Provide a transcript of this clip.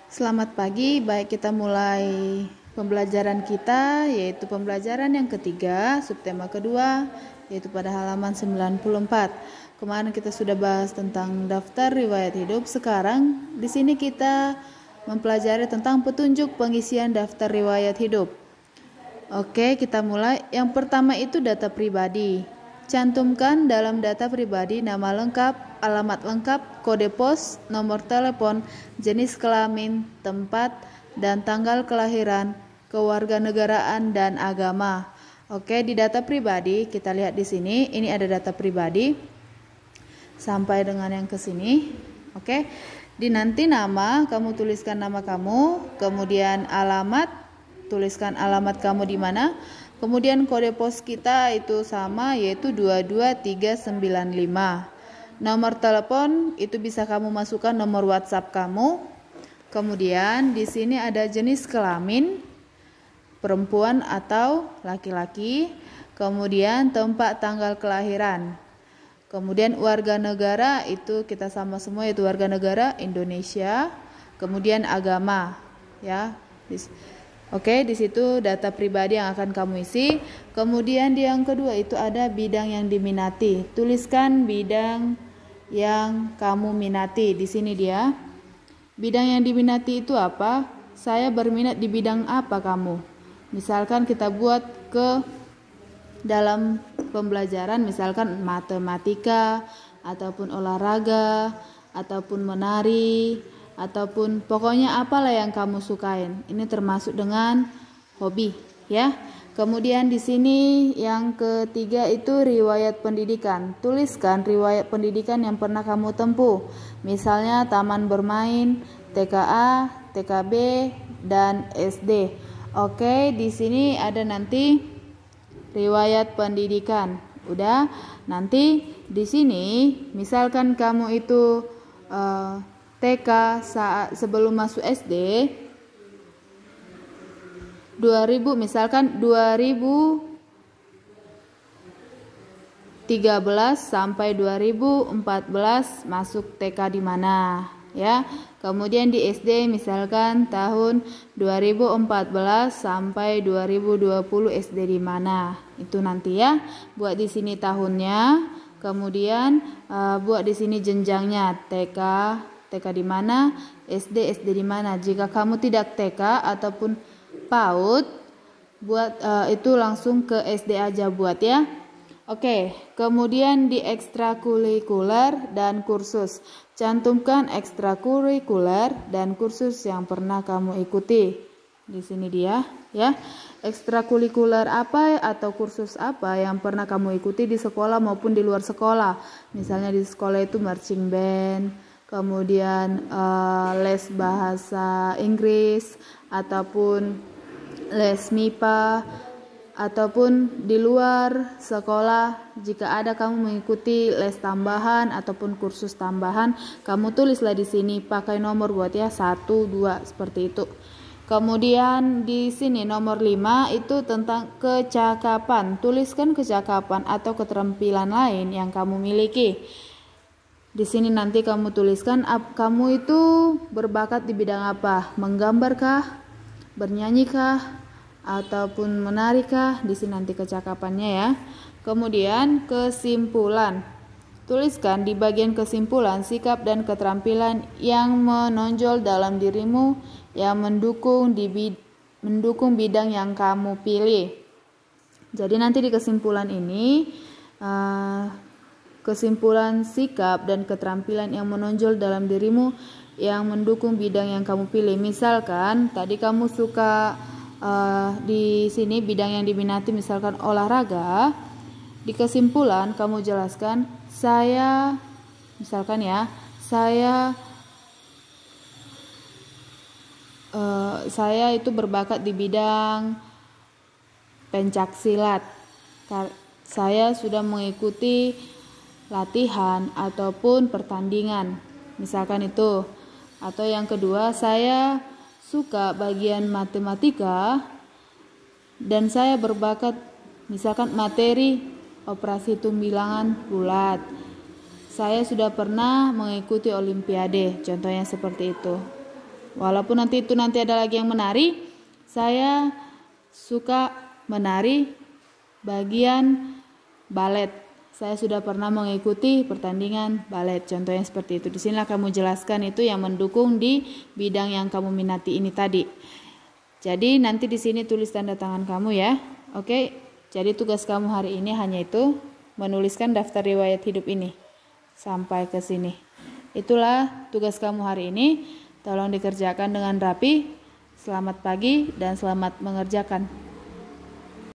Selamat pagi, baik kita mulai pembelajaran kita, yaitu pembelajaran yang ketiga, subtema kedua, yaitu pada halaman 94. Kemarin kita sudah bahas tentang daftar riwayat hidup. Sekarang di sini kita mempelajari tentang petunjuk pengisian daftar riwayat hidup. Oke, kita mulai. Yang pertama itu data pribadi. Cantumkan dalam data pribadi nama lengkap, alamat lengkap, kode pos, nomor telepon, jenis kelamin, tempat, dan tanggal kelahiran, kewarganegaraan, dan agama. Oke, di data pribadi kita lihat di sini, ini ada data pribadi sampai dengan yang ke sini. Oke, di nanti nama kamu tuliskan nama kamu, kemudian alamat, tuliskan alamat kamu di mana. Kemudian kode pos kita itu sama, yaitu 22395. Nomor telepon itu bisa kamu masukkan nomor WhatsApp kamu. Kemudian di sini ada jenis kelamin, perempuan atau laki-laki. Kemudian tempat tanggal kelahiran. Kemudian warga negara itu kita sama semua, yaitu warga negara Indonesia. Kemudian agama, ya. Oke, di situ data pribadi yang akan kamu isi. Kemudian di yang kedua itu ada bidang yang diminati. Tuliskan bidang yang kamu minati. Di sini dia. Bidang yang diminati itu apa? Saya berminat di bidang apa kamu? Misalkan kita buat ke dalam pembelajaran, misalkan matematika, ataupun olahraga, ataupun menari, ataupun pokoknya apalah yang kamu sukain. Ini termasuk dengan hobi, ya. Kemudian di sini yang ketiga itu riwayat pendidikan. Tuliskan riwayat pendidikan yang pernah kamu tempuh. Misalnya taman bermain, TKA, TKB, dan SD. Oke, di sini ada nanti riwayat pendidikan. Udah. Nanti di sini misalkan kamu itu TK saat sebelum masuk SD 2000, misalkan 2013 sampai 2014 masuk TK di mana, ya. Kemudian di SD misalkan tahun 2014 sampai 2020 SD di mana. Itu nanti ya. Buat di sini tahunnya, kemudian buat di sini jenjangnya TK di mana, SD di mana. Jika kamu tidak TK ataupun PAUD, buat itu langsung ke SD aja buat ya. Oke, kemudian di ekstrakurikuler dan kursus. Cantumkan ekstrakurikuler dan kursus yang pernah kamu ikuti. Di sini dia, ya. Ekstrakurikuler apa atau kursus apa yang pernah kamu ikuti di sekolah maupun di luar sekolah. Misalnya di sekolah itu marching band, kemudian les bahasa Inggris, ataupun les MIPA, ataupun di luar sekolah jika ada kamu mengikuti les tambahan ataupun kursus tambahan, kamu tulislah di sini pakai nomor buat ya 1, 2 seperti itu. Kemudian di sini nomor 5 itu tentang kecakapan. Tuliskan kecakapan atau keterampilan lain yang kamu miliki. Di sini nanti kamu tuliskan kamu itu berbakat di bidang apa? Menggambarkah? Bernyanyi-kah? Ataupun menari-kah? Di sini nanti kecakapannya ya. Kemudian kesimpulan. Tuliskan di bagian kesimpulan sikap dan keterampilan yang menonjol dalam dirimu yang mendukung bidang yang kamu pilih. Jadi nanti di kesimpulan ini kesimpulan sikap dan keterampilan yang menonjol dalam dirimu yang mendukung bidang yang kamu pilih. Misalkan tadi kamu suka di sini bidang yang diminati misalkan olahraga. Di kesimpulan kamu jelaskan saya itu berbakat di bidang pencak silat. Saya sudah mengikuti latihan ataupun pertandingan, misalkan itu. Atau yang kedua, saya suka bagian matematika dan saya berbakat misalkan materi operasi hitung bilangan bulat. Saya sudah pernah mengikuti olimpiade, contohnya seperti itu. Walaupun nanti ada lagi yang menari, saya suka menari bagian balet. Saya sudah pernah mengikuti pertandingan balet. Contohnya seperti itu. Di sinilah kamu jelaskan itu yang mendukung di bidang yang kamu minati ini tadi. Jadi nanti di sini tulis tanda tangan kamu ya. Oke. Jadi tugas kamu hari ini hanya itu, menuliskan daftar riwayat hidup ini sampai ke sini. Itulah tugas kamu hari ini. Tolong dikerjakan dengan rapi. Selamat pagi dan selamat mengerjakan.